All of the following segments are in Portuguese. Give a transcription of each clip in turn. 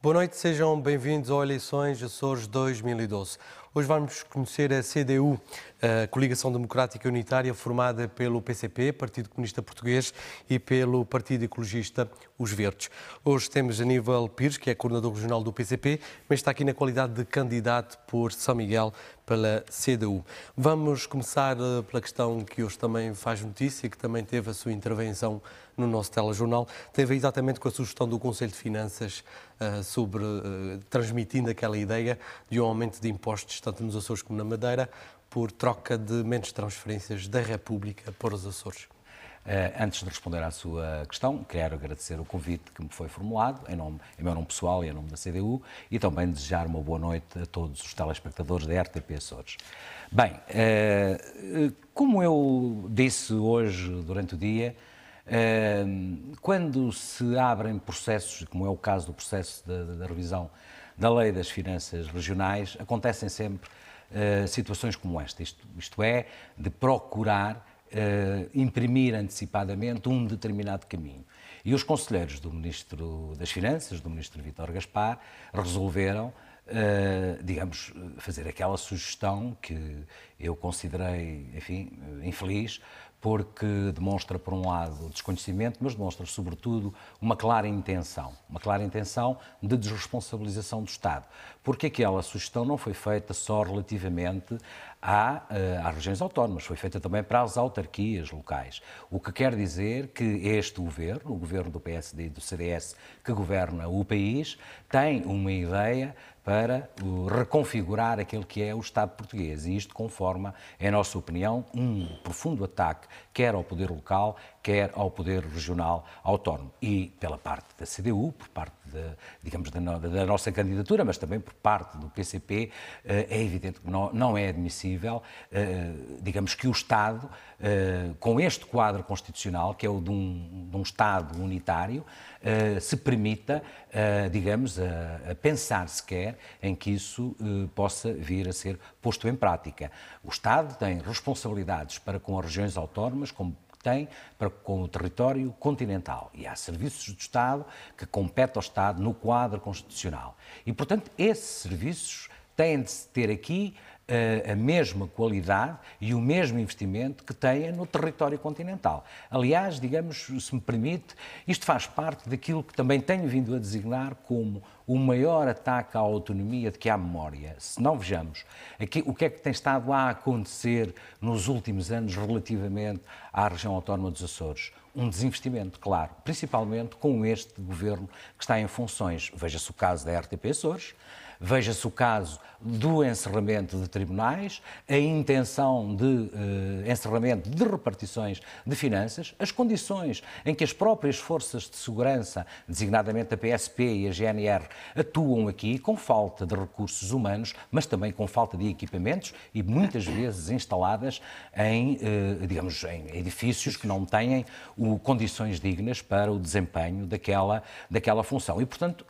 Boa noite, sejam bem-vindos ao Eleições Açores 2012. Hoje vamos conhecer a CDU, a Coligação Democrática Unitária, formada pelo PCP, Partido Comunista Português, e pelo Partido Ecologista Os Verdes. Hoje temos Aníbal Pires, que é coordenador regional do PCP, mas está aqui na qualidade de candidato por São Miguel pela CDU. Vamos começar pela questão que hoje também faz notícia, que também teve a sua intervenção no nosso telejornal, tem a ver exatamente com a sugestão do Conselho de Finanças sobre, transmitindo aquela ideia de um aumento de impostos, tanto nos Açores como na Madeira, por troca de menos transferências da República para os Açores. Antes de responder à sua questão, quero agradecer o convite que me foi formulado, em meu nome pessoal e em nome da CDU, e também desejar uma boa noite a todos os telespectadores da RTP Açores. Bem, como eu disse hoje durante o dia, quando se abrem processos, como é o caso do processo da revisão da Lei das Finanças Regionais, acontecem sempre situações como esta, isto é, de procurar imprimir antecipadamente um determinado caminho. E os conselheiros do Ministro das Finanças, do Ministro Vítor Gaspar, resolveram, digamos, fazer aquela sugestão que eu considerei, enfim, infeliz, porque demonstra, por um lado, desconhecimento, mas demonstra, sobretudo, uma clara intenção de desresponsabilização do Estado, porque aquela sugestão não foi feita só relativamente às regiões autónomas, foi feita também para as autarquias locais, o que quer dizer que este governo, o governo do PSD e do CDS que governa o país, tem uma ideia para reconfigurar aquele que é o Estado português, e isto conforma, em nossa opinião, um profundo ataque quer ao poder local, quer ao poder regional autónomo. E pela parte da CDU, por parte, digamos, da nossa candidatura, mas também por parte do PCP, é evidente que não é admissível, digamos, que o Estado, com este quadro constitucional, que é o de um Estado unitário, se permita, digamos, a pensar sequer em que isso possa vir a ser posto em prática. O Estado tem responsabilidades para com as regiões autónomas, como tem para com o território continental. E há serviços do Estado que competem ao Estado no quadro constitucional. E, portanto, esses serviços têm de ter aqui a mesma qualidade e o mesmo investimento que têm no território continental. Aliás, digamos, se me permite, isto faz parte daquilo que também tenho vindo a designar como o maior ataque à autonomia de que há memória. Se não vejamos aqui, o que é que tem estado a acontecer nos últimos anos relativamente à região autónoma dos Açores? Um desinvestimento, claro, principalmente com este governo que está em funções. Veja-se o caso da RTP Açores, veja-se o caso do encerramento de tribunais, a intenção de encerramento de repartições de finanças, as condições em que as próprias forças de segurança, designadamente a PSP e a GNR, atuam aqui com falta de recursos humanos, mas também com falta de equipamentos e muitas vezes instaladas em, digamos, em edifícios que não têm condições dignas para o desempenho daquela função. E, portanto,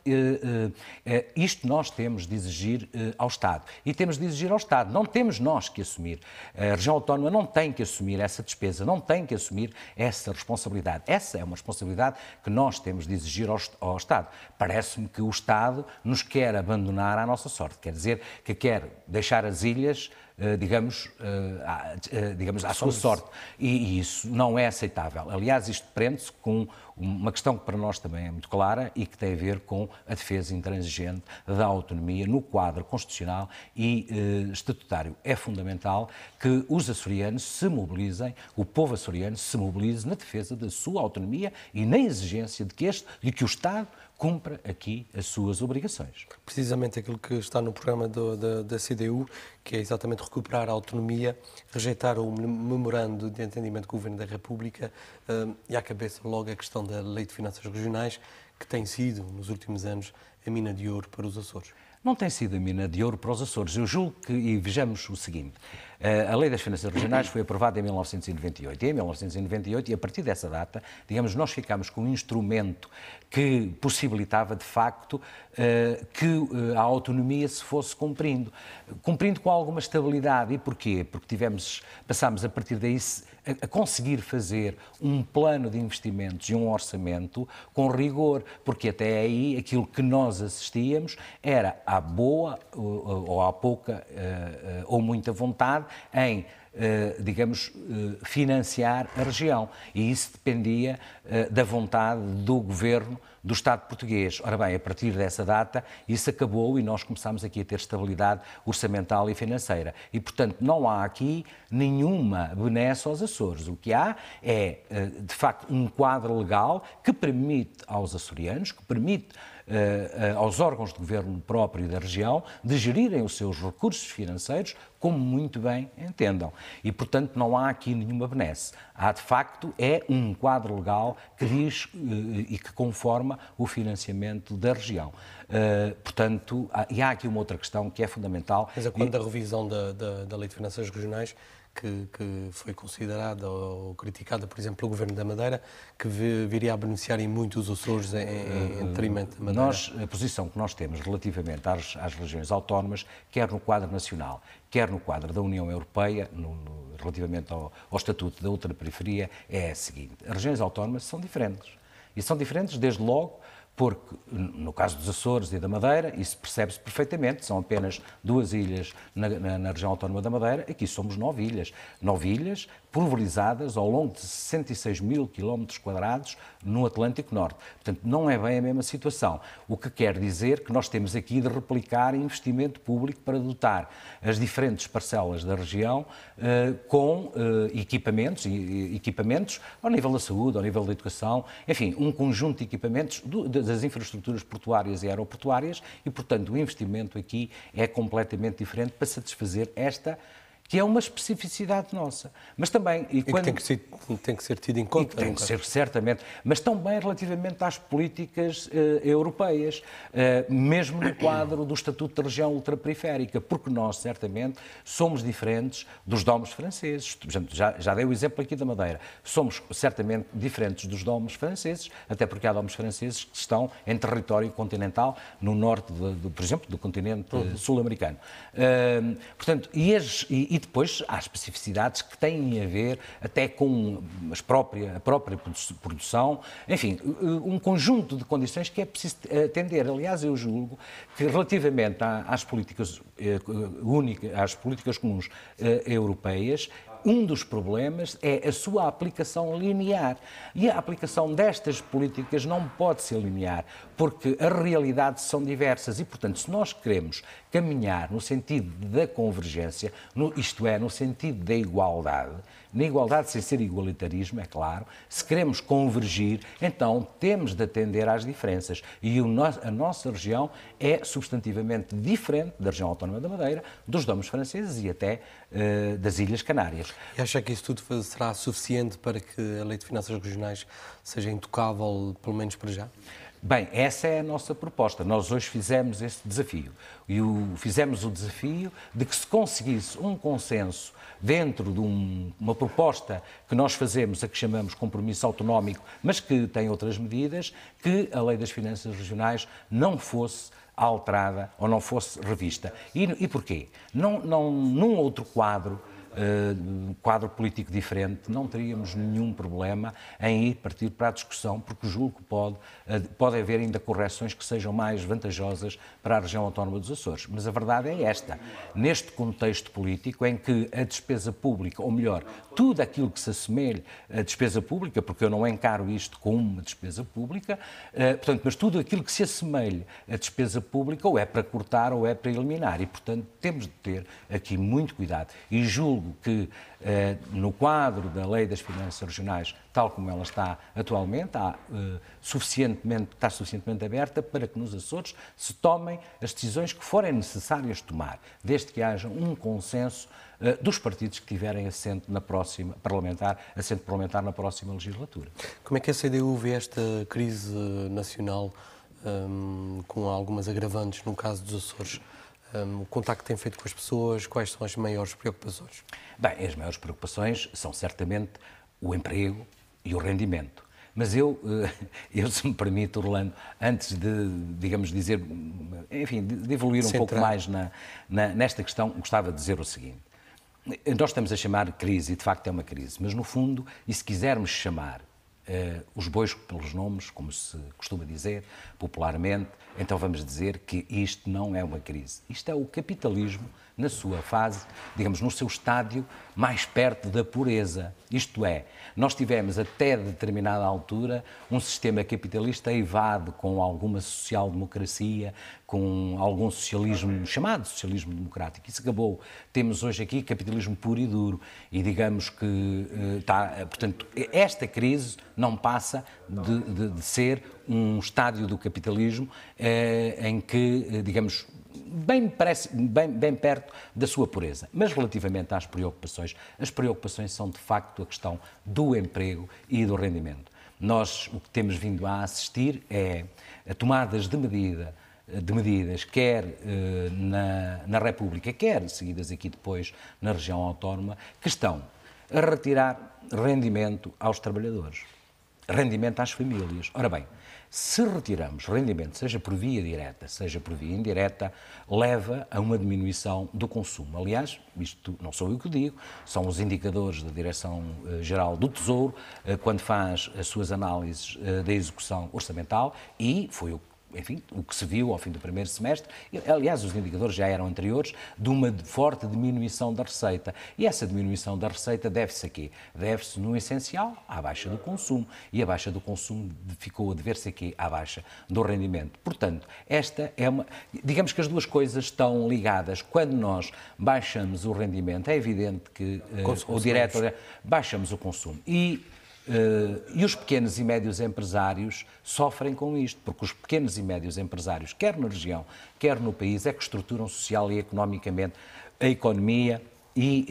isto nós temos de exigir ao Estado. E temos de exigir ao Estado. Não temos nós que assumir. A região autónoma não tem que assumir essa despesa, não tem que assumir essa responsabilidade. Essa é uma responsabilidade que nós temos de exigir ao Estado. Parece-me que o Estado nos quer abandonar à nossa sorte. Quer dizer, que quer deixar as ilhas, digamos, à sua sorte. E isso não é aceitável. Aliás, isto prende-se com uma questão que para nós também é muito clara e que tem a ver com a defesa intransigente da autonomia no quadro constitucional e estatutário. É fundamental que os açorianos se mobilizem, o povo açoriano se mobilize na defesa da sua autonomia e na exigência de que o Estado cumpra aqui as suas obrigações. Precisamente aquilo que está no programa da CDU, que é exatamente recuperar a autonomia, rejeitar o memorando de entendimento com o Governo da República e à cabeça logo a questão da Lei de Finanças Regionais, que tem sido, nos últimos anos, a mina de ouro para os Açores. não tem sido a mina de ouro para os Açores. Eu julgo que, e vejamos o seguinte, a Lei das Finanças Regionais foi aprovada em 1998. E em 1998, e a partir dessa data, digamos, nós ficámos com um instrumento que possibilitava, de facto, que a autonomia se fosse cumprindo. Cumprindo com alguma estabilidade. E porquê? Porque passámos a partir daí a conseguir fazer um plano de investimentos e um orçamento com rigor, porque até aí aquilo que nós assistíamos era à boa ou à pouca ou muita vontade em, digamos, financiar a região. E isso dependia da vontade do governo do Estado português. Ora bem, a partir dessa data, isso acabou e nós começámos aqui a ter estabilidade orçamental e financeira. E, portanto, não há aqui nenhuma benesse aos Açores. O que há é, de facto, um quadro legal que permite aos açorianos, que permite aos órgãos de governo próprio da região de gerirem os seus recursos financeiros como muito bem entendam. E, portanto, não há aqui nenhuma benesse. Há, de facto, é um quadro legal que diz e que conforma o financiamento da região. Portanto, há aqui uma outra questão que é fundamental. Mas quando a revisão da Lei de Finanças Regionais, que foi considerada ou criticada, por exemplo, pelo Governo da Madeira, que viria a beneficiar em muito os Açores em detrimento da Madeira? A posição que nós temos relativamente às regiões autónomas, quer no quadro nacional, quer no quadro da União Europeia, relativamente ao Estatuto da Ultraperiferia, é a seguinte: as regiões autónomas são diferentes. E são diferentes, desde logo, porque, no caso dos Açores e da Madeira, isso percebe-se perfeitamente, são apenas 2 ilhas na região autónoma da Madeira, aqui somos 9 ilhas. 9 ilhas pulverizadas ao longo de 66 mil quilómetros quadrados no Atlântico Norte. Portanto, não é bem a mesma situação. O que quer dizer que nós temos aqui de replicar investimento público para dotar as diferentes parcelas da região com equipamentos ao nível da saúde, ao nível da educação, enfim, um conjunto de equipamentos das infraestruturas portuárias e aeroportuárias e, portanto, o investimento aqui é completamente diferente para satisfazer esta, que é uma especificidade nossa. Mas também... E que tem que ser tido em conta. Tem que ser, certamente. Mas também relativamente às políticas europeias, mesmo no quadro do Estatuto da Região Ultraperiférica, porque nós, certamente, somos diferentes dos DOMs franceses. Por exemplo, já dei o exemplo aqui da Madeira. Somos, certamente, diferentes dos DOMs franceses, até porque há DOMs franceses que estão em território continental, no norte, por exemplo, do continente sul-americano. Portanto, e depois há especificidades que têm a ver até com a própria produção, enfim, um conjunto de condições que é preciso atender. Aliás, eu julgo que relativamente às políticas às políticas comuns europeias, um dos problemas é a sua aplicação linear. E a aplicação destas políticas não pode ser linear, porque as realidades são diversas e, portanto, se nós queremos caminhar no sentido da convergência, isto é, no sentido da igualdade, na igualdade sem ser igualitarismo, é claro, se queremos convergir, então temos de atender às diferenças. E a nossa região é substantivamente diferente da região autónoma da Madeira, dos DOMs franceses e até das Ilhas Canárias. E acha que isso tudo será suficiente para que a Lei de Finanças Regionais seja intocável, pelo menos para já? Bem, essa é a nossa proposta. Nós hoje fizemos esse desafio. E fizemos o desafio de que se conseguisse um consenso dentro de uma proposta que nós fazemos, a que chamamos compromisso autonómico, mas que tem outras medidas, que a Lei das Finanças Regionais não fosse alterada ou não fosse revista. E porquê? Num outro quadro quadro político diferente, não teríamos nenhum problema em ir partir para a discussão, porque julgo que pode haver ainda correções que sejam mais vantajosas para a região autónoma dos Açores. Mas a verdade é esta: neste contexto político em que a despesa pública, ou melhor, tudo aquilo que se assemelha à despesa pública, porque eu não encaro isto como uma despesa pública, portanto, mas tudo aquilo que se assemelha à despesa pública ou é para cortar ou é para eliminar, e portanto temos de ter aqui muito cuidado, e julgo que no quadro da Lei das Finanças Regionais, tal como ela está atualmente, está suficientemente aberta para que nos Açores se tomem as decisões que forem necessárias tomar, desde que haja um consenso dos partidos que tiverem assento parlamentar na próxima legislatura. Como é que a CDU vê esta crise nacional com algumas agravantes no caso dos Açores. O contacto que tem feito com as pessoas, quais são as maiores preocupações? Bem, as maiores preocupações são certamente o emprego e o rendimento. Mas eu, se me permite, Orlando, antes de, digamos, dizer, enfim, de evoluir um pouco mais nesta questão, gostava de dizer o seguinte. Nós estamos a chamar crise, e de facto é uma crise, mas no fundo, e se quisermos chamar os bois pelos nomes, como se costuma dizer popularmente, então vamos dizer que isto não é uma crise. Isto é o capitalismo na sua fase, digamos, no seu estádio mais perto da pureza. Isto é, nós tivemos até determinada altura um sistema capitalista eivado com alguma social-democracia, com algum socialismo, chamado socialismo democrático. Isso acabou. Temos hoje aqui capitalismo puro e duro. E digamos que portanto, esta crise não passa de ser um estádio do capitalismo em que, digamos, bem perto da sua pureza. Mas relativamente às preocupações, as preocupações são de facto a questão do emprego e do rendimento. Nós o que temos vindo a assistir é a tomadas de medidas, quer na República, quer seguidas aqui depois na região autónoma, que estão a retirar rendimento aos trabalhadores, rendimento às famílias. Ora bem, se retiramos rendimento, seja por via direta, seja por via indireta, leva a uma diminuição do consumo. Aliás, isto não sou eu que digo, são os indicadores da Direção-Geral do Tesouro, quando faz as suas análises da execução orçamental, e foi o que se viu ao fim do primeiro semestre. Aliás, os indicadores já eram anteriores, de uma forte diminuição da receita. E essa diminuição da receita deve-se a quê? Deve-se, no essencial, à baixa do consumo. E a baixa do consumo ficou a dever-se a quê? À baixa do rendimento. Portanto, esta é uma... Digamos que as duas coisas estão ligadas. Quando nós baixamos o rendimento, é evidente que o direto baixamos o consumo. E os pequenos e médios empresários sofrem com isto, porque os pequenos e médios empresários, quer na região, quer no país, é que estruturam social e economicamente a economia e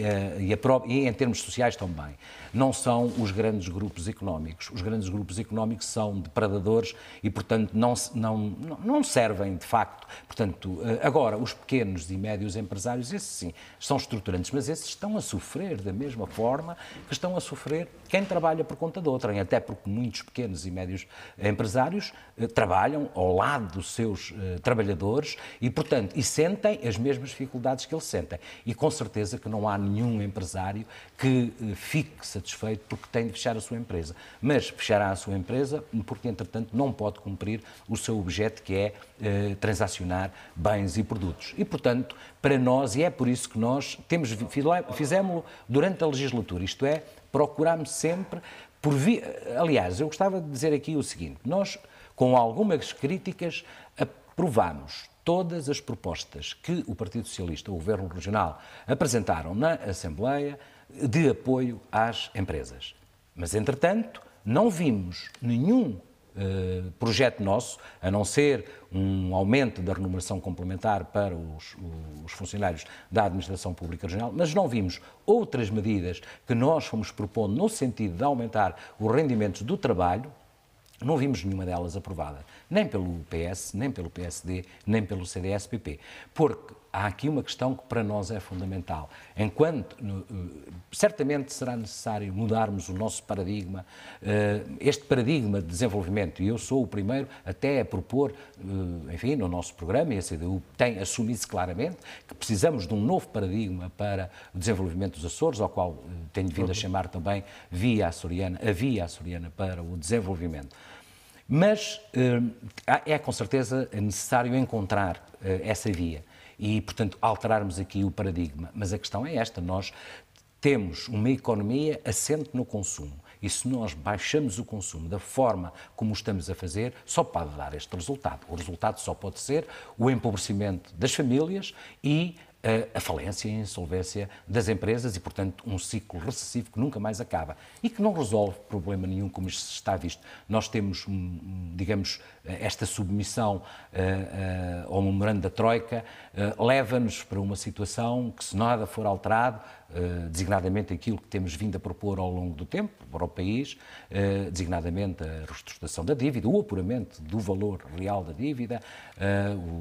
em termos sociais também. Não são os grandes grupos económicos. Os grandes grupos económicos são depredadores e, portanto, não servem, de facto. Portanto, agora, os pequenos e médios empresários, esses sim, são estruturantes, mas esses estão a sofrer da mesma forma que estão a sofrer quem trabalha por conta de outrem, até porque muitos pequenos e médios empresários trabalham ao lado dos seus trabalhadores e, portanto, sentem as mesmas dificuldades que eles sentem. E, com certeza, que não há nenhum empresário que fique satisfeito porque tem de fechar a sua empresa. Mas fechará a sua empresa porque, entretanto, não pode cumprir o seu objeto, que é transacionar bens e produtos. E, portanto, para nós, e é por isso que nós fizemos-lo durante a legislatura, isto é, procurámos sempre, aliás, eu gostava de dizer aqui o seguinte, nós, com algumas críticas, aprovámos todas as propostas que o Partido Socialista, o Governo Regional, apresentaram na Assembleia de apoio às empresas. Mas, entretanto, não vimos nenhum projeto nosso, a não ser um aumento da remuneração complementar para os funcionários da Administração Pública Regional, mas não vimos outras medidas que nós fomos propondo no sentido de aumentar os rendimentos do trabalho. Não vimos nenhuma delas aprovada, nem pelo PS, nem pelo PSD, nem pelo CDS-PP, porque há aqui uma questão que para nós é fundamental. Certamente será necessário mudarmos o nosso paradigma, este paradigma de desenvolvimento, e eu sou o primeiro até a propor, enfim, no nosso programa, e a CDU tem assumido claramente, que precisamos de um novo paradigma para o desenvolvimento dos Açores, ao qual tenho vindo a chamar também a via açoriana para o desenvolvimento. Mas é com certeza necessário encontrar essa via e, portanto, alterarmos aqui o paradigma. Mas a questão é esta, nós temos uma economia assente no consumo e se nós baixamos o consumo da forma como estamos a fazer, só pode dar este resultado. O resultado só pode ser o empobrecimento das famílias e a falência e a insolvência das empresas e, portanto, um ciclo recessivo que nunca mais acaba e que não resolve problema nenhum, como isto está visto. Nós temos, digamos, esta submissão ao memorando da Troika leva-nos para uma situação que, se nada for alterado, designadamente aquilo que temos vindo a propor ao longo do tempo para o país, designadamente a reestruturação da dívida, o apuramento do valor real da dívida,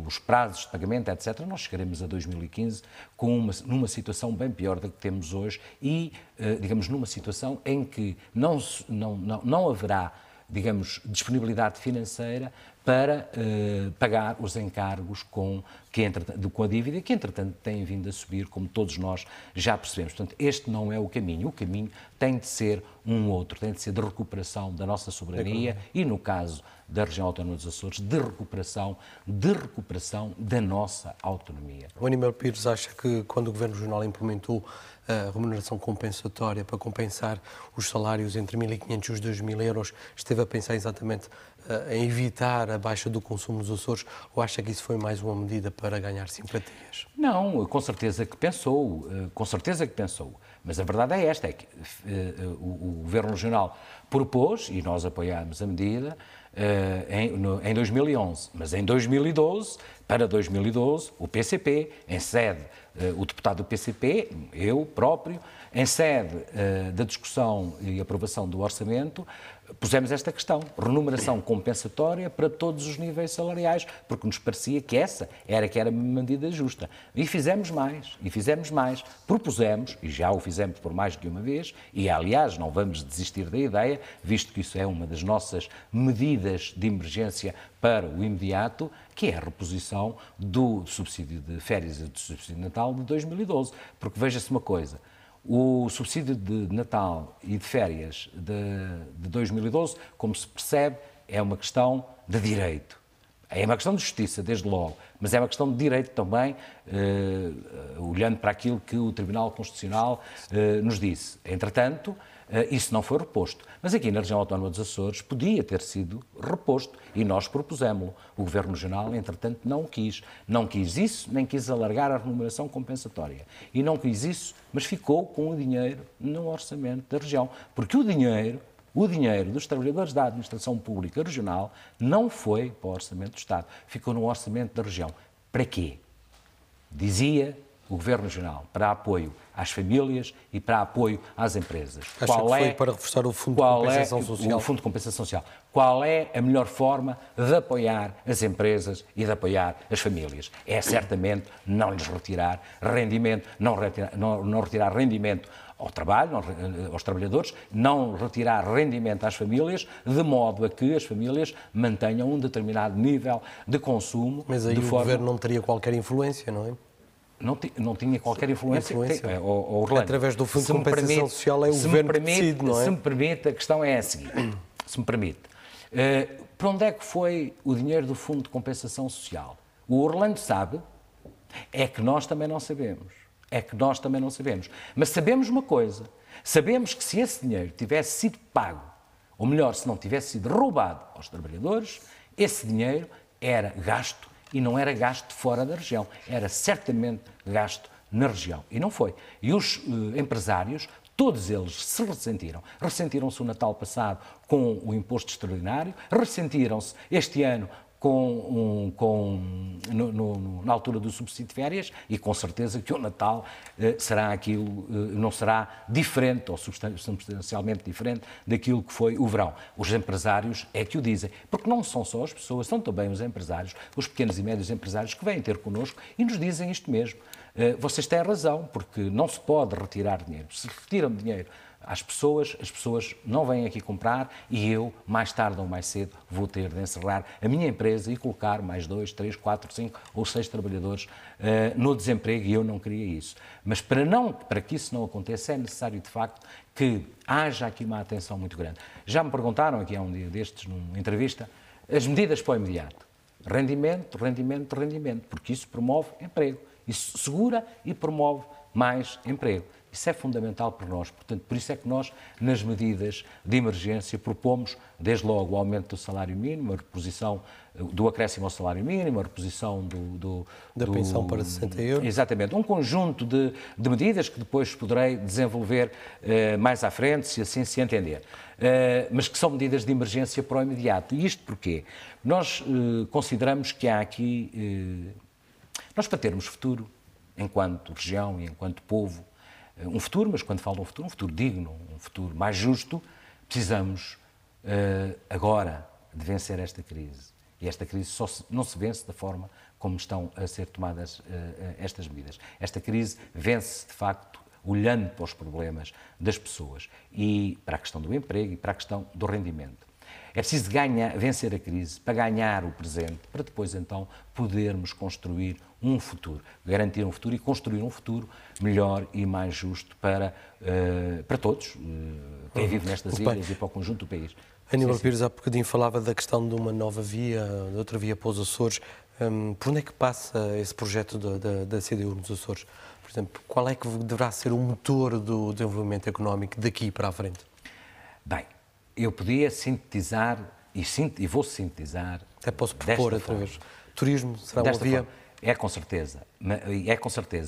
os prazos de pagamento, etc. Nós chegaremos a 2015 numa situação bem pior da que temos hoje e, digamos, numa situação em que não haverá, digamos, disponibilidade financeira para pagar os encargos com a dívida, que entretanto têm vindo a subir, como todos nós já percebemos. Portanto, este não é o caminho. O caminho tem de ser um outro, tem de ser de recuperação da nossa soberania e, no caso da região autónoma dos Açores, de recuperação da nossa autonomia. O Aníbal Pires acha que quando o Governo Regional implementou a remuneração compensatória para compensar os salários entre 1.500 e os 2.000 euros, esteve a pensar exatamente em evitar a baixa do consumo nos Açores, ou acha que isso foi mais uma medida para ganhar simpatias? Não, com certeza que pensou, mas a verdade é esta, é que o Governo Regional propôs, e nós apoiámos a medida, em 2011, mas em 2012, para 2012, o PCP, em sede, o deputado do PCP, eu próprio, em sede da discussão e aprovação do orçamento, pusemos esta questão, remuneração compensatória para todos os níveis salariais, porque nos parecia que essa era uma medida justa. E fizemos mais, propusemos, e já o fizemos por mais de uma vez, e aliás não vamos desistir da ideia, visto que isso é uma das nossas medidas de emergência para o imediato, que é a reposição do subsídio de férias e do subsídio de Natal de 2012. Porque veja-se uma coisa, o subsídio de Natal e de férias de 2012, como se percebe, é uma questão de direito. É uma questão de justiça, desde logo, mas é uma questão de direito também, olhando para aquilo que o Tribunal Constitucional nos disse. Entretanto, isso não foi reposto. Mas aqui na região autónoma dos Açores podia ter sido reposto e nós propusemos-lo. O Governo Regional, entretanto, não quis. Não quis isso, nem quis alargar a remuneração compensatória. E não quis isso, mas ficou com o dinheiro no orçamento da região. Porque o dinheiro dos trabalhadores da administração pública regional não foi para o orçamento do Estado. Ficou no orçamento da região. Para quê? Dizia o Governo Regional, para apoio às famílias e para apoio às empresas. Acha que foi para reforçar o Fundo de Compensação Social? O Fundo de Compensação Social. Qual é a melhor forma de apoiar as empresas e de apoiar as famílias? É certamente não lhes retirar rendimento, não retirar rendimento ao trabalho, aos trabalhadores, não retirar rendimento às famílias, de modo a que as famílias mantenham um determinado nível de consumo. Mas aí o Governo não teria qualquer influência, não é? Não tinha qualquer influência. Orlando, através do Fundo de Compensação Social é o Governo que decide, não é? Se me permite, a questão é a seguinte, se me permite. Para onde é que foi o dinheiro do Fundo de Compensação Social? O Orlando sabe, é que nós também não sabemos. Mas sabemos uma coisa, sabemos que se esse dinheiro tivesse sido pago, ou melhor, se não tivesse sido roubado aos trabalhadores, esse dinheiro era gasto e não era gasto fora da região, era certamente gasto na região. E não foi. E os empresários, todos eles se ressentiram. Ressentiram-se o Natal passado com o imposto extraordinário, ressentiram-se este ano na altura do subsídio de férias e com certeza que o Natal será aquilo, não será diferente ou substancialmente diferente daquilo que foi o verão. Os empresários é que o dizem, porque não são só as pessoas, são também os empresários, os pequenos e médios empresários que vêm ter connosco e nos dizem isto mesmo. Vocês têm razão, porque não se pode retirar dinheiro. Se retiram dinheiro às pessoas, as pessoas não vêm aqui comprar e eu, mais tarde ou mais cedo, vou ter de encerrar a minha empresa e colocar mais 2, 3, 4, 5 ou 6 trabalhadores no desemprego e eu não queria isso. Mas para que isso não aconteça é necessário, de facto, que haja aqui uma atenção muito grande. Já me perguntaram aqui há um dia destes, numa entrevista, as medidas para o imediato. Rendimento, porque isso promove emprego. Isso segura e promove mais emprego. Isso é fundamental para nós. Portanto, por isso é que nós, nas medidas de emergência, propomos, desde logo, o aumento do salário mínimo, a reposição do acréscimo ao salário mínimo, a reposição da pensão para 60 euros. Exatamente. Um conjunto de medidas que depois poderei desenvolver mais à frente, se assim se entender. Mas que são medidas de emergência para o imediato. E isto porquê? Nós consideramos que há aqui... nós, para termos futuro, enquanto região e enquanto povo, um futuro, mas quando falo um futuro digno, um futuro mais justo, precisamos agora de vencer esta crise. E esta crise não se vence da forma como estão a ser tomadas estas medidas. Esta crise vence-se, de facto, olhando para os problemas das pessoas e para a questão do emprego e para a questão do rendimento. É preciso vencer a crise para ganhar o presente, para depois então podermos construir um futuro, garantir um futuro e construir um futuro melhor e mais justo para todos, quem vive nestas ilhas e para o conjunto do país. Aníbal Pires, há bocadinho falava da questão de uma nova via, de outra via para os Açores. Por onde é que passa esse projeto da CDU nos Açores? Por exemplo, qual é que deverá ser o motor do desenvolvimento económico daqui para a frente? Bem, eu podia sintetizar, e vou sintetizar. Até posso propor outra vez. Turismo será uma via? É com certeza,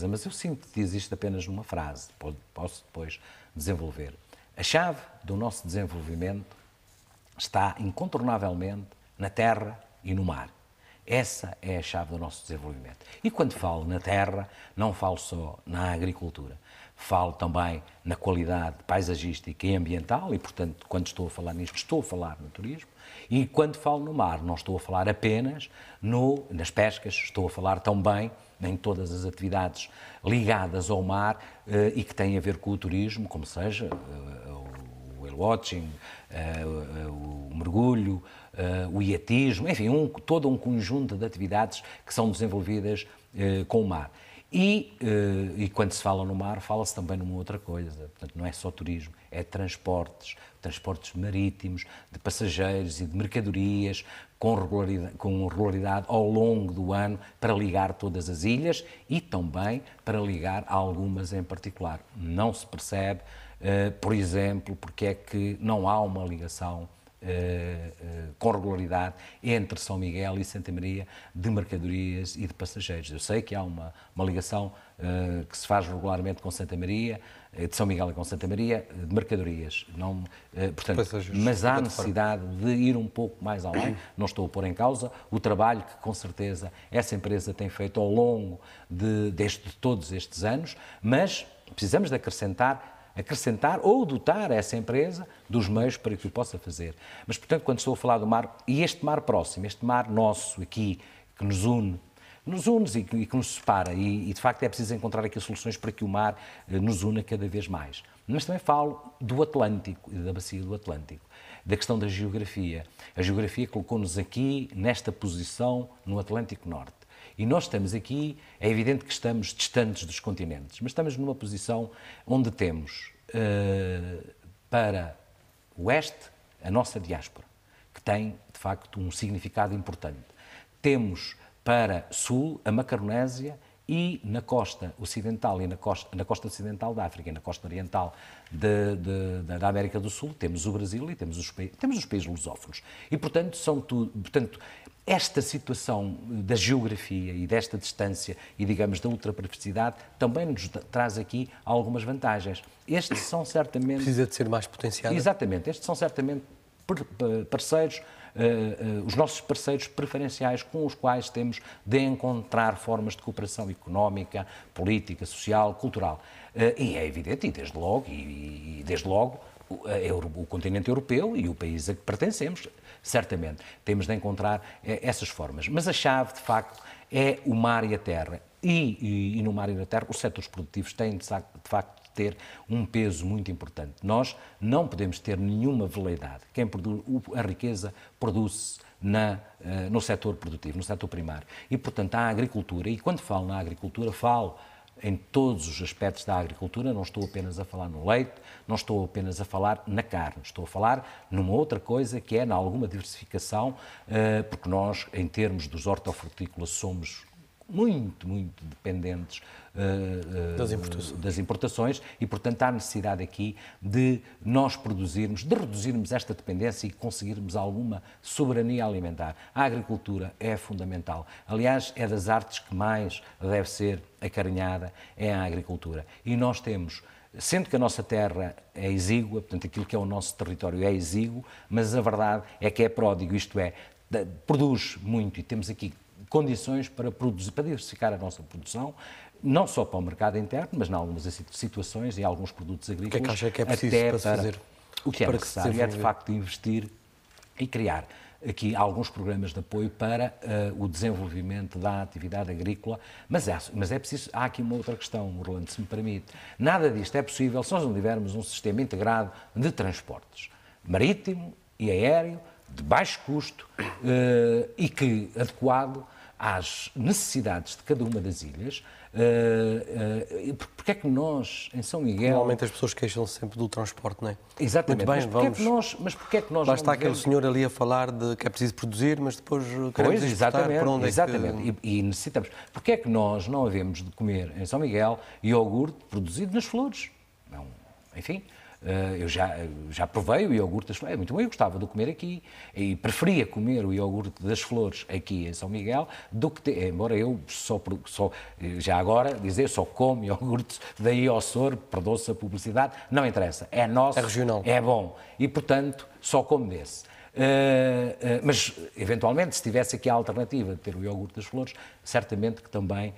mas eu sintetizo isto apenas numa frase, posso depois desenvolver. A chave do nosso desenvolvimento está incontornavelmente na terra e no mar. Essa é a chave do nosso desenvolvimento. E quando falo na terra, não falo só na agricultura. Falo também na qualidade paisagística e ambiental e, portanto, quando estou a falar nisto, estou a falar no turismo. E quando falo no mar, não estou a falar apenas nas pescas, estou a falar também em todas as atividades ligadas ao mar e que têm a ver com o turismo, como seja o whale watching, o mergulho, o iatismo, enfim, todo um conjunto de atividades que são desenvolvidas com o mar. E quando se fala no mar, fala-se também numa outra coisa, portanto, não é só turismo, é transportes marítimos, de passageiros e de mercadorias, com regularidade ao longo do ano, para ligar todas as ilhas e também para ligar algumas em particular. Não se percebe, por exemplo, porque é que não há uma ligação com regularidade entre São Miguel e Santa Maria de mercadorias e de passageiros. Eu sei que há uma ligação que se faz regularmente com Santa Maria, de São Miguel e com Santa Maria, de mercadorias. Portanto, mas há necessidade de ir um pouco mais além. Não estou a pôr em causa o trabalho que, com certeza, essa empresa tem feito ao longo de todos estes anos, mas precisamos de acrescentar ou dotar essa empresa dos meios para que o possa fazer. Mas, portanto, quando estou a falar do mar, e este mar próximo, este mar nosso aqui, que nos une e que nos separa, e de facto é preciso encontrar aqui soluções para que o mar nos una cada vez mais. Mas também falo do Atlântico e da bacia do Atlântico, da questão da geografia. A geografia colocou-nos aqui, nesta posição, no Atlântico Norte. E nós estamos aqui, é evidente que estamos distantes dos continentes, mas estamos numa posição onde temos para o oeste a nossa diáspora, que tem, de facto, um significado importante. Temos para sul a Macaronésia e na costa ocidental e na costa ocidental da África e na costa oriental da América do Sul temos o Brasil e temos os países lusófonos. E, portanto, esta situação da geografia e desta distância e, digamos, da ultraperifericidade também nos traz aqui algumas vantagens. Estes são certamente... Precisa de ser mais potenciada. Exatamente. Estes são certamente parceiros, os nossos parceiros preferenciais com os quais temos de encontrar formas de cooperação económica, política, social, cultural. E é evidente, e desde logo, o continente europeu e o país a que pertencemos, certamente, temos de encontrar essas formas. Mas a chave, de facto, é o mar e a terra. E no mar e na terra, os setores produtivos têm, de facto, de ter um peso muito importante. Nós não podemos ter nenhuma veleidade. A riqueza produz-se no setor produtivo, no setor primário. E, portanto, a agricultura, e quando falo na agricultura, falo em todos os aspectos da agricultura, não estou apenas a falar no leite, não estou apenas a falar na carne, estou a falar numa outra coisa que é na alguma diversificação, porque nós, em termos dos hortofrutícolas, somos muito dependentes das importações e, portanto, há necessidade aqui de nós de reduzirmos esta dependência e conseguirmos alguma soberania alimentar. A agricultura é fundamental. Aliás, é das artes que mais deve ser acarinhada, é a agricultura. E nós temos, sendo que a nossa terra é exígua, portanto, aquilo que é o nosso território é exíguo, mas a verdade é que é pródigo, isto é, produz muito e temos aqui condições para produzir, para diversificar a nossa produção, não só para o mercado interno, mas em algumas situações e alguns produtos agrícolas. O que é que acha que é preciso até para se fazer? O que é necessário é, de facto, investir e criar aqui alguns programas de apoio para o desenvolvimento da atividade agrícola, mas é preciso, há aqui uma outra questão, Orlando, se me permite. Nada disto é possível se nós não tivermos um sistema integrado de transportes, marítimo e aéreo, de baixo custo e que adequado às necessidades de cada uma das ilhas. Porque é que nós, em São Miguel... Normalmente as pessoas queixam-se sempre do transporte, não é? Exatamente. Muito bem, mas porquê é que nós lá está aquele senhor ali a falar de que é preciso produzir, mas depois queremos exportar para onde exatamente. E necessitamos. Porquê é que nós não havemos de comer em São Miguel iogurte produzido nas flores? Não, enfim... Eu já provei o iogurte das flores, é muito bom, eu gostava de comer aqui e preferia comer o iogurte das flores aqui em São Miguel do que embora eu já agora dizer, só como iogurte daí ao Açor, perdoa-se a publicidade, não interessa, é nosso, é regional, é bom e portanto só como desse. Mas, eventualmente, se tivesse aqui a alternativa de ter o iogurte das flores, certamente que também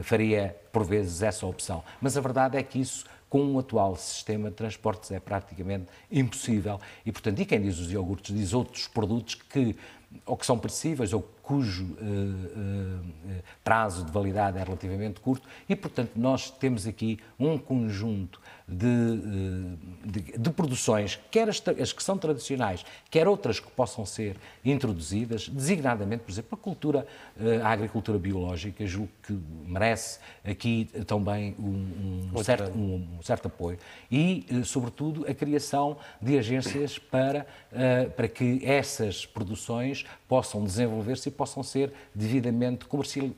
faria, por vezes, essa opção. Mas a verdade é que isso, com o atual sistema de transportes, é praticamente impossível. E, portanto, quem diz os iogurtes diz outros produtos que ou que são perecíveis ou cujo prazo de validade é relativamente curto e, portanto, nós temos aqui um conjunto de produções, quer as que são tradicionais, quer outras que possam ser introduzidas, designadamente, por exemplo, a agricultura biológica, julgo que merece aqui também um certo apoio e, sobretudo, a criação de agências para que essas produções possam desenvolver-se e possam ser devidamente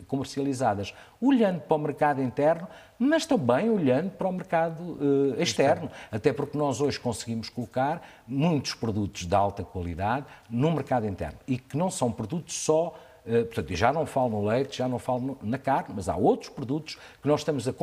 comercializadas, olhando para o mercado interno, mas também olhando para o mercado externo, até porque nós hoje conseguimos colocar muitos produtos de alta qualidade no mercado interno e que não são produtos só, portanto, já não falo no leite, já não falo na carne, mas há outros produtos que nós estamos a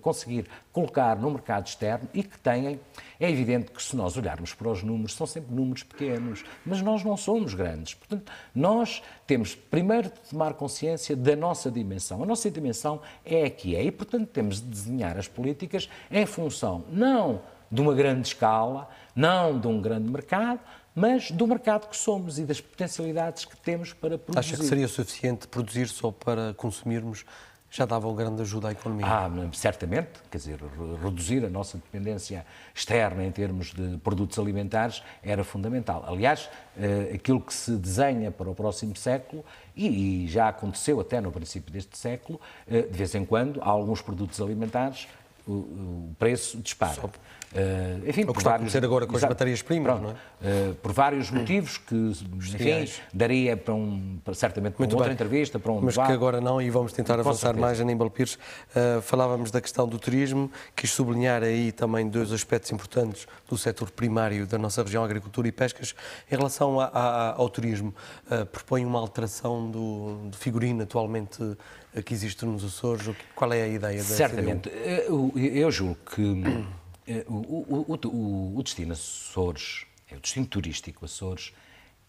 conseguir colocar no mercado externo e que têm, é evidente que se nós olharmos para os números, são sempre números pequenos, mas nós não somos grandes. Portanto, nós temos primeiro de tomar consciência da nossa dimensão. A nossa dimensão é a que é e, portanto, temos de desenhar as políticas em função não de uma grande escala, não de um grande mercado, mas do mercado que somos e das potencialidades que temos para produzir. Acha que seria suficiente produzir só para consumirmos? Já dava uma grande ajuda à economia? Certamente, quer dizer, reduzir a nossa dependência externa em termos de produtos alimentares era fundamental. Aliás, aquilo que se desenha para o próximo século, e já aconteceu até no princípio deste século, de vez em quando, há alguns produtos alimentares, o preço dispara. Enfim, o que está a acontecer agora com as matérias-primas, não é? Por vários motivos que, enfim, daria para certamente para uma outra entrevista, para um mas debate. Que agora não, e vamos tentar avançar mais. Aníbal Pires, falávamos da questão do turismo, quis sublinhar aí também dois aspectos importantes do setor primário da nossa região, agricultura e pescas. Em relação ao turismo, propõe uma alteração do figurino atualmente que existe nos Açores? Qual é a ideia da Certamente. Eu julgo que o destino Açores, o destino turístico Açores,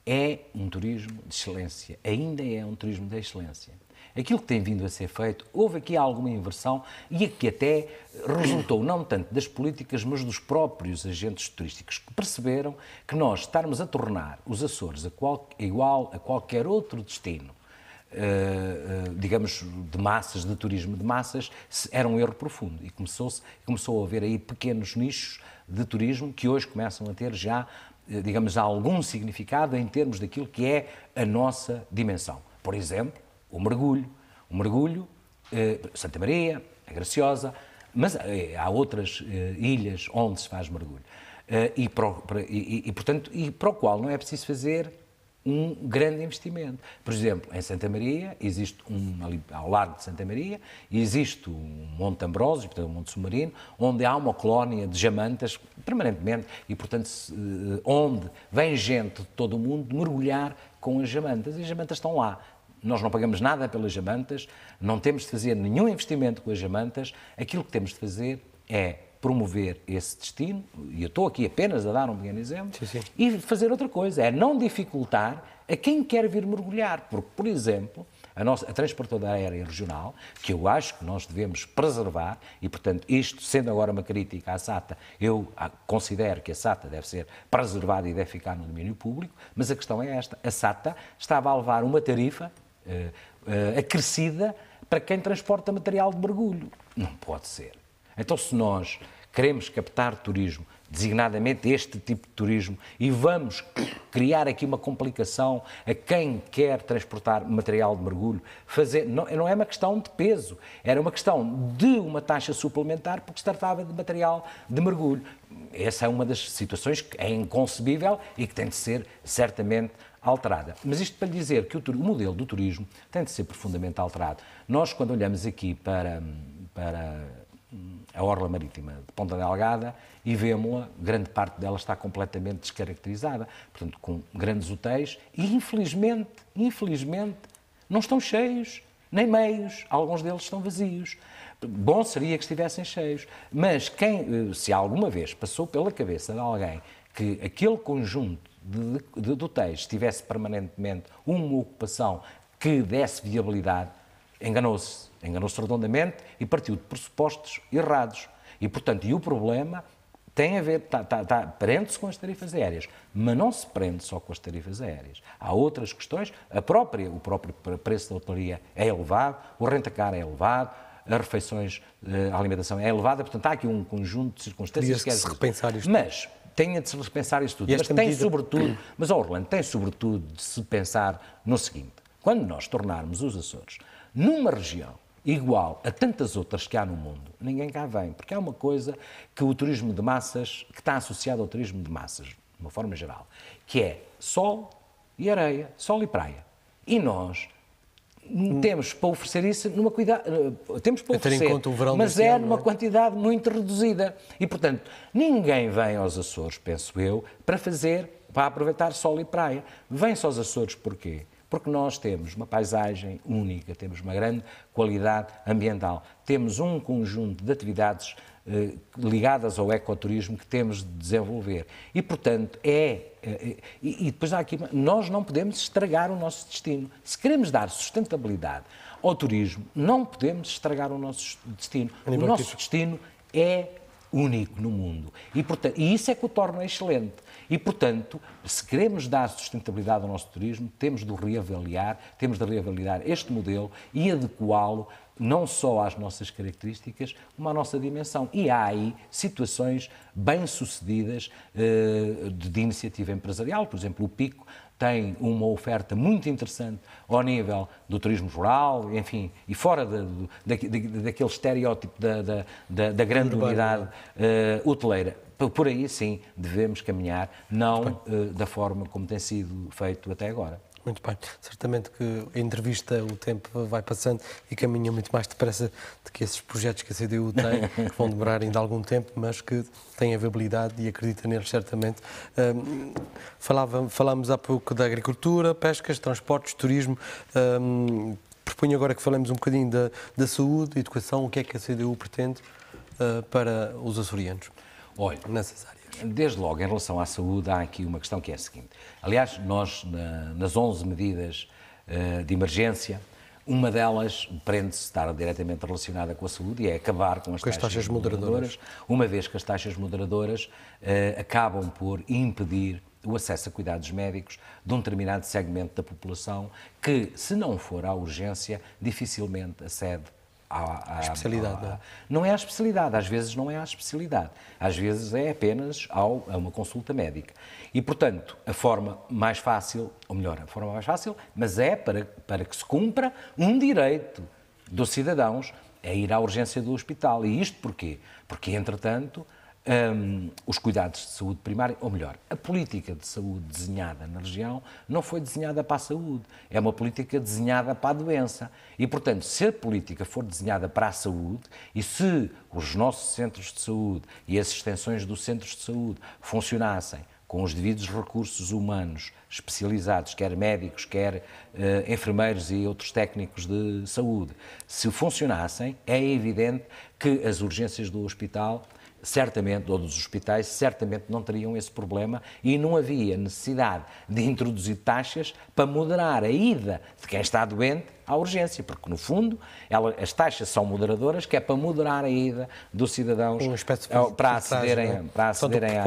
é um turismo de excelência, ainda é um turismo de excelência. Aquilo que tem vindo a ser feito, houve aqui alguma inversão e que até resultou não tanto das políticas, mas dos próprios agentes turísticos que perceberam que nós estarmos a tornar os Açores igual a qualquer outro destino, digamos, de massas, de turismo de massas, era um erro profundo e começou a haver aí pequenos nichos de turismo que hoje começam a ter já, digamos, algum significado em termos daquilo que é a nossa dimensão. Por exemplo, o mergulho, Santa Maria, a Graciosa, mas há outras ilhas onde se faz mergulho e para o qual não é preciso fazer um grande investimento. Por exemplo, em Santa Maria, existe ali ao largo de Santa Maria, existe um Monte Ambrósio, portanto um Monte Submarino, onde há uma colónia de jamantas permanentemente e, portanto, onde vem gente de todo o mundo mergulhar com as jamantas e as jamantas estão lá. Nós não pagamos nada pelas jamantas, não temos de fazer nenhum investimento com as jamantas, aquilo que temos de fazer é promover esse destino, e eu estou aqui apenas a dar um pequeno exemplo, e fazer outra coisa, é não dificultar a quem quer vir mergulhar, porque, por exemplo, a transportadora aérea regional, que eu acho que nós devemos preservar, e, portanto, isto sendo agora uma crítica à SATA, eu considero que a SATA deve ser preservada e deve ficar no domínio público, mas a questão é esta: a SATA estava a levar uma tarifa acrescida para quem transporta material de mergulho. Não pode ser. Então, se nós queremos captar turismo, designadamente este tipo de turismo, e vamos criar aqui uma complicação a quem quer transportar material de mergulho, não é uma questão de peso, era uma questão de uma taxa suplementar porque se tratava de material de mergulho. Essa é uma das situações que é inconcebível e que tem de ser certamente alterada. Mas isto para lhe dizer que o modelo do turismo tem de ser profundamente alterado. Nós, quando olhamos aqui para a orla marítima de Ponta Delgada e vemos-la, grande parte dela está completamente descaracterizada, portanto, com grandes hotéis e, infelizmente, não estão cheios, nem meios, alguns deles estão vazios. Bom seria que estivessem cheios, mas se alguma vez passou pela cabeça de alguém que aquele conjunto de hotéis tivesse permanentemente uma ocupação que desse viabilidade, enganou-se redondamente e partiu de pressupostos errados. E, portanto, o problema tem a ver, prende-se com as tarifas aéreas, mas não se prende só com as tarifas aéreas. Há outras questões, o próprio preço da hotelaria é elevado, o renta-car é elevado, as refeições, a alimentação é elevada, portanto, há aqui um conjunto de circunstâncias que se repensar isto. Mas tenha de se repensar isto tudo. Mas Orlando, tem sobretudo de se pensar no seguinte: quando nós tornarmos os Açores numa região igual a tantas outras que há no mundo, ninguém cá vem, porque há uma coisa que o turismo de massas, que está associado ao turismo de massas, de uma forma geral, que é sol e areia, sol e praia. E nós temos para oferecer isso temos para oferecer, mas é numa quantidade muito reduzida. E, portanto, ninguém vem aos Açores, penso eu, para aproveitar sol e praia. Vem-se aos Açores porquê? Porque nós temos uma paisagem única, temos uma grande qualidade ambiental, temos um conjunto de atividades ligadas ao ecoturismo que temos de desenvolver. E, portanto, e depois há aqui, nós não podemos estragar o nosso destino. Se queremos dar sustentabilidade ao turismo, não podemos estragar o nosso destino. O nosso destino é único no mundo. E isso é que o torna excelente. E, portanto, se queremos dar sustentabilidade ao nosso turismo, temos de reavaliar este modelo e adequá-lo não só às nossas características, como à nossa dimensão. E há aí situações bem-sucedidas de iniciativa empresarial. Por exemplo, o Pico tem uma oferta muito interessante ao nível do turismo rural, enfim, e fora daquele estereótipo da grande unidade hoteleira. Por aí, sim, devemos caminhar, não da forma como tem sido feito até agora. Muito bem. Certamente que a entrevista, o tempo vai passando e caminha muito mais depressa do que esses projetos que a CDU tem, que vão demorar ainda algum tempo, mas que têm a viabilidade e acredita neles certamente. Falámos há pouco da agricultura, pescas, transportes, turismo. Proponho agora que falemos um bocadinho da saúde, educação, o que é que a CDU pretende para os açorianos. Olha, nessas áreas. Desde logo, em relação à saúde, há aqui uma questão que é a seguinte. Aliás, nós, nas 11 medidas de emergência, uma delas prende-se, estar diretamente relacionada com a saúde, e é acabar com as taxas moderadoras, uma vez que as taxas moderadoras acabam por impedir o acesso a cuidados médicos de um determinado segmento da população que, se não for à urgência, dificilmente acede à especialidade. Não é a especialidade, às vezes não é a especialidade, às vezes é apenas a uma consulta médica. E, portanto, a forma mais fácil, mas é para que se cumpra um direito dos cidadãos, é ir à urgência do hospital. E isto porquê? Porque, entretanto, os cuidados de saúde primária, ou melhor, a política de saúde desenhada na região não foi desenhada para a saúde, é uma política desenhada para a doença. E, portanto, se a política for desenhada para a saúde e se os nossos centros de saúde e as extensões dos centros de saúde funcionassem com os devidos recursos humanos especializados, quer médicos, quer enfermeiros e outros técnicos de saúde, se funcionassem, é evidente que as urgências do hospital certamente, ou dos hospitais, certamente não teriam esse problema e não havia necessidade de introduzir taxas para moderar a ida de quem está doente à urgência, porque, no fundo, as taxas são moderadoras, que é para moderar a ida dos cidadãos para acederem a...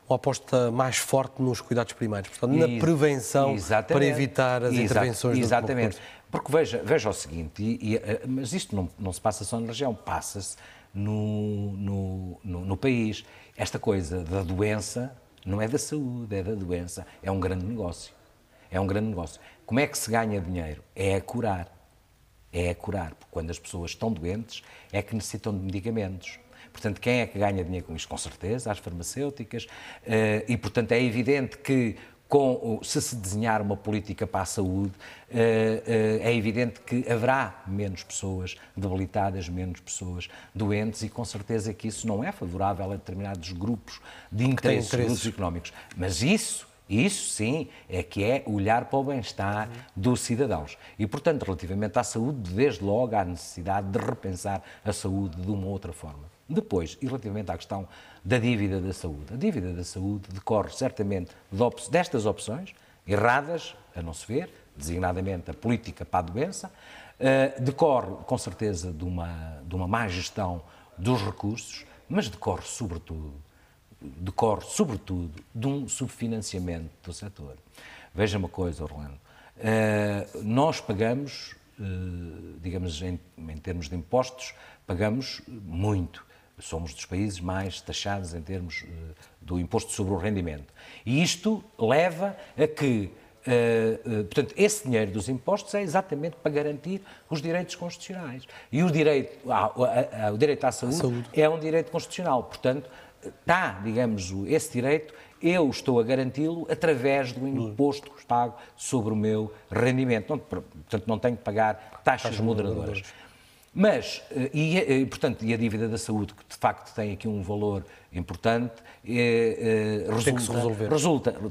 uma aposta mais forte nos cuidados primários, portanto, na prevenção, para evitar as intervenções. Exatamente, porque veja o seguinte, mas isto não se passa só na região, passa-se no país. Esta coisa da doença não é da saúde, é da doença, é um grande negócio. É um grande negócio. Como é que se ganha dinheiro? É a curar. É a curar, porque quando as pessoas estão doentes é que necessitam de medicamentos. Portanto, quem é que ganha dinheiro com isto? Com certeza, as farmacêuticas, e, portanto, é evidente que se se desenhar uma política para a saúde, é evidente que haverá menos pessoas debilitadas, menos pessoas doentes, e com certeza que isso não é favorável a determinados grupos de interesses, grupos económicos. Mas isso sim é que é olhar para o bem-estar dos cidadãos. E, portanto, relativamente à saúde, desde logo há necessidade de repensar a saúde de uma outra forma. Depois, e relativamente à questão da dívida da saúde, a dívida da saúde decorre certamente destas opções, erradas, a não se ver, designadamente a política para a doença, decorre com certeza de uma má gestão dos recursos, mas decorre sobretudo de um subfinanciamento do setor. Veja uma coisa, Orlando, nós pagamos, digamos, em termos de impostos, pagamos muito. Somos dos países mais taxados em termos do imposto sobre o rendimento. E isto leva a que, portanto, esse dinheiro dos impostos é exatamente para garantir os direitos constitucionais. E o direito à saúde é um direito constitucional. Portanto, está, digamos, esse direito, eu estou a garanti-lo através do imposto que pago sobre o meu rendimento. Portanto, não tenho que pagar taxas moderadoras. Mas, portanto, a dívida da saúde, que de facto tem aqui um valor importante, tem que se resolver.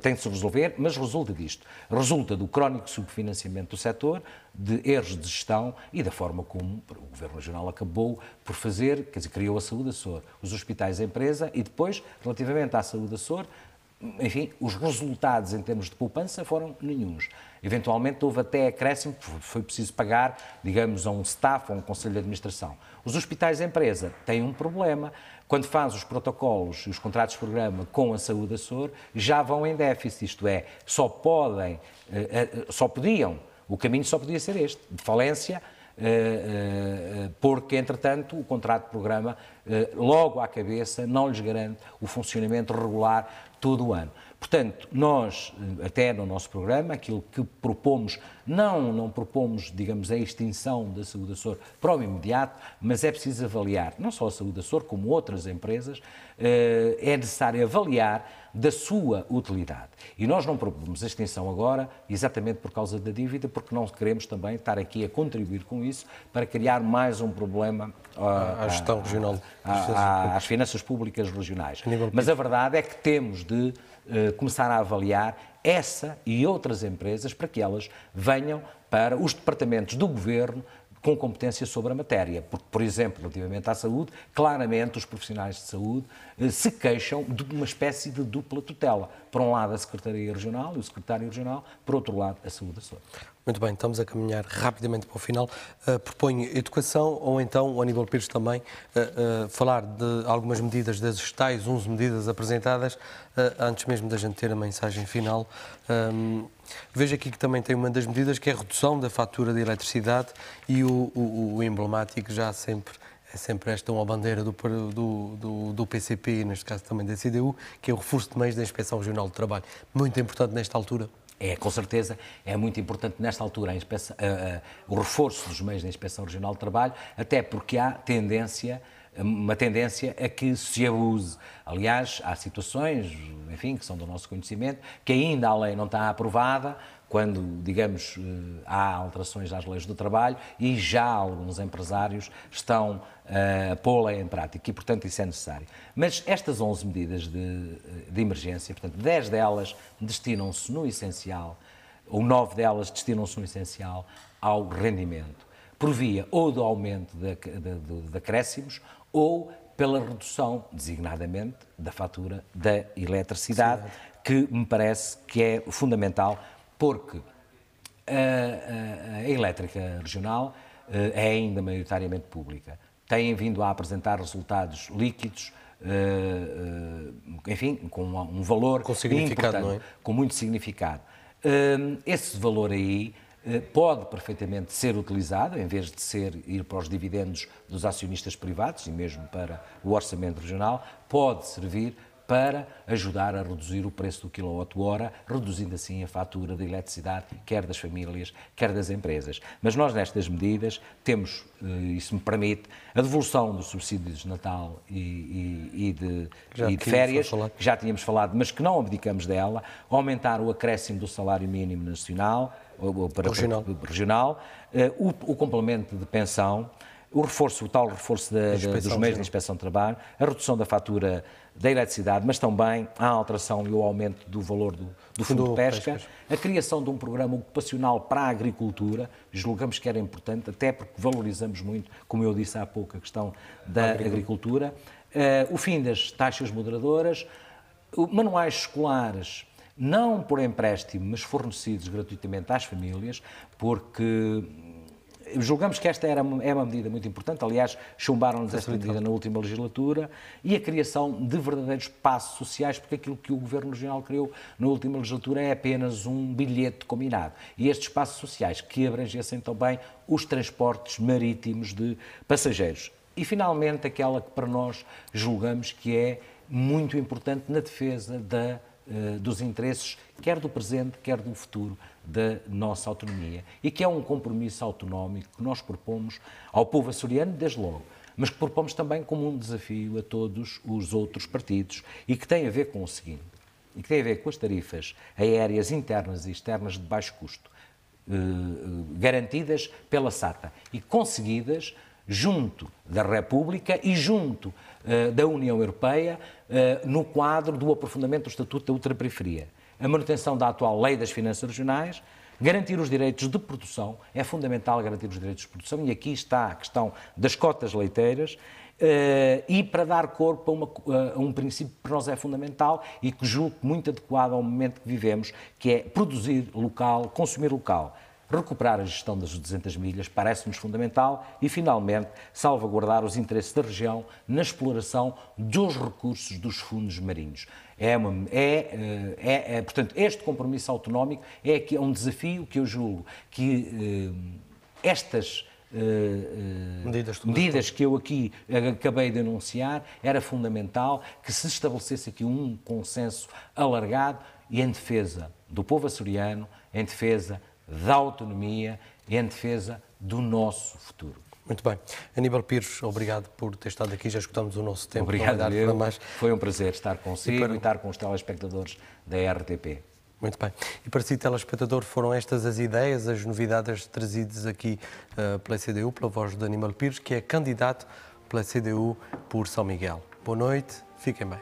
Tem que se resolver, mas resulta disto. Resulta do crónico subfinanciamento do setor, de erros de gestão e da forma como o Governo Regional acabou por fazer, quer dizer, criou a Saúde Açor, os hospitais empresa e depois, relativamente à Saúde Açor, enfim, os resultados em termos de poupança foram nenhuns. Eventualmente houve até acréscimo, foi preciso pagar, digamos, a um staff, a um conselho de administração. Os hospitais empresa têm um problema. Quando faz os protocolos e os contratos de programa com a Saúde Açor, já vão em déficit, isto é, só podiam, o caminho só podia ser este, de falência, porque, entretanto, o contrato de programa, logo à cabeça, não lhes garante o funcionamento regular todo o ano. Portanto, nós, até no nosso programa, aquilo que propomos, não propomos, digamos, a extinção da Saúde Açor para o imediato, mas é preciso avaliar, não só a Saúde Açor, como outras empresas, é necessário avaliar da sua utilidade. E nós não propomos a extinção agora, exatamente por causa da dívida, porque não queremos também estar aqui a contribuir com isso para criar mais um problema à gestão regional, às finanças públicas regionais. Mas a verdade é que temos de começar a avaliar essa e outras empresas para que elas venham para os departamentos do Governo com competência sobre a matéria. Porque, por exemplo, relativamente à saúde, claramente os profissionais de saúde se queixam de uma espécie de dupla tutela. Por um lado, a Secretaria Regional e o Secretário Regional, por outro lado, a Saúde Açor. Muito bem, estamos a caminhar rapidamente para o final. Proponho educação ou então o Aníbal Pires também falar de algumas medidas das tais 11 medidas apresentadas, antes mesmo da gente ter a mensagem final. Vejo aqui que também tem uma das medidas que é a redução da fatura de eletricidade e o emblemático já sempre é sempre esta uma bandeira do PCP, neste caso também da CDU, que é o reforço de meios da Inspeção Regional de Trabalho. Muito importante nesta altura. É, com certeza, é muito importante nesta altura o reforço dos meios da Inspeção Regional de Trabalho, até porque há uma tendência a que se abuse. Aliás, há situações, enfim, que são do nosso conhecimento, que ainda a lei não está aprovada, quando, digamos, há alterações às leis do trabalho e já alguns empresários estão a pô-la em prática e, portanto, isso é necessário. Mas estas 11 medidas de emergência, portanto, 10 delas destinam-se no essencial, ou 9 delas destinam-se no essencial ao rendimento, por via ou do aumento de acréscimos ou pela redução, designadamente, da fatura da eletricidade, que me parece que é fundamental, porque a elétrica regional é ainda maioritariamente pública. Têm vindo a apresentar resultados líquidos, enfim, com um valor com significado, importante, não é? Com muito significado. Esse valor aí pode perfeitamente ser utilizado, em vez de ir para os dividendos dos acionistas privados e mesmo para o orçamento regional, pode servir para ajudar a reduzir o preço do quilowatt-hora, reduzindo assim a fatura de eletricidade, quer das famílias, quer das empresas. Mas nós, nestas medidas, temos, e se me permite, a devolução dos subsídios de Natal e de férias, que já tínhamos falado, mas que não abdicamos dela, aumentar o acréscimo do salário mínimo nacional, regional, o complemento de pensão, o tal reforço dos meios de inspeção de trabalho, a redução da fatura da eletricidade, mas também a alteração e o aumento do valor do fundo de pesca, a criação de um programa ocupacional para a agricultura, julgamos que era importante, até porque valorizamos muito, como eu disse há pouco, a questão da agricultura, o fim das taxas moderadoras, manuais escolares, não por empréstimo, mas fornecidos gratuitamente às famílias, porque julgamos que esta é uma medida muito importante, aliás, chumbaram-nos esta medida na última legislatura, e a criação de verdadeiros passos sociais, porque aquilo que o Governo Regional criou na última legislatura é apenas um bilhete combinado. E estes passos sociais que abrangessem também os transportes marítimos de passageiros. E, finalmente, aquela que para nós julgamos que é muito importante na defesa dos interesses, quer do presente, quer do futuro, da nossa autonomia, e que é um compromisso autonómico que nós propomos ao povo açoriano, desde logo, mas que propomos também como um desafio a todos os outros partidos, e que tem a ver com o seguinte, e que tem a ver com as tarifas aéreas internas e externas de baixo custo, garantidas pela SATA e conseguidas junto da República e junto da União Europeia no quadro do aprofundamento do Estatuto da Ultraperiferia. A manutenção da atual Lei das Finanças Regionais, garantir os direitos de produção, é fundamental garantir os direitos de produção, e aqui está a questão das cotas leiteiras, e para dar corpo a um princípio que para nós é fundamental e que julgo muito adequado ao momento que vivemos, que é produzir local, consumir local. Recuperar a gestão das 200 milhas parece-nos fundamental e, finalmente, salvaguardar os interesses da região na exploração dos recursos dos fundos marinhos. Portanto, este compromisso autonómico é um desafio que eu julgo que estas medidas que eu aqui acabei de anunciar, era fundamental que se estabelecesse aqui um consenso alargado e em defesa do povo açoriano, em defesa da autonomia e em defesa do nosso futuro. Muito bem. Aníbal Pires, obrigado por ter estado aqui, já escutamos o nosso tempo. Obrigado, foi um prazer estar consigo e estar com os telespectadores da RTP. Muito bem. E para si, telespectador, foram estas as ideias, as novidades trazidas aqui pela CDU, pela voz de Aníbal Pires, que é candidato pela CDU por São Miguel. Boa noite, fiquem bem.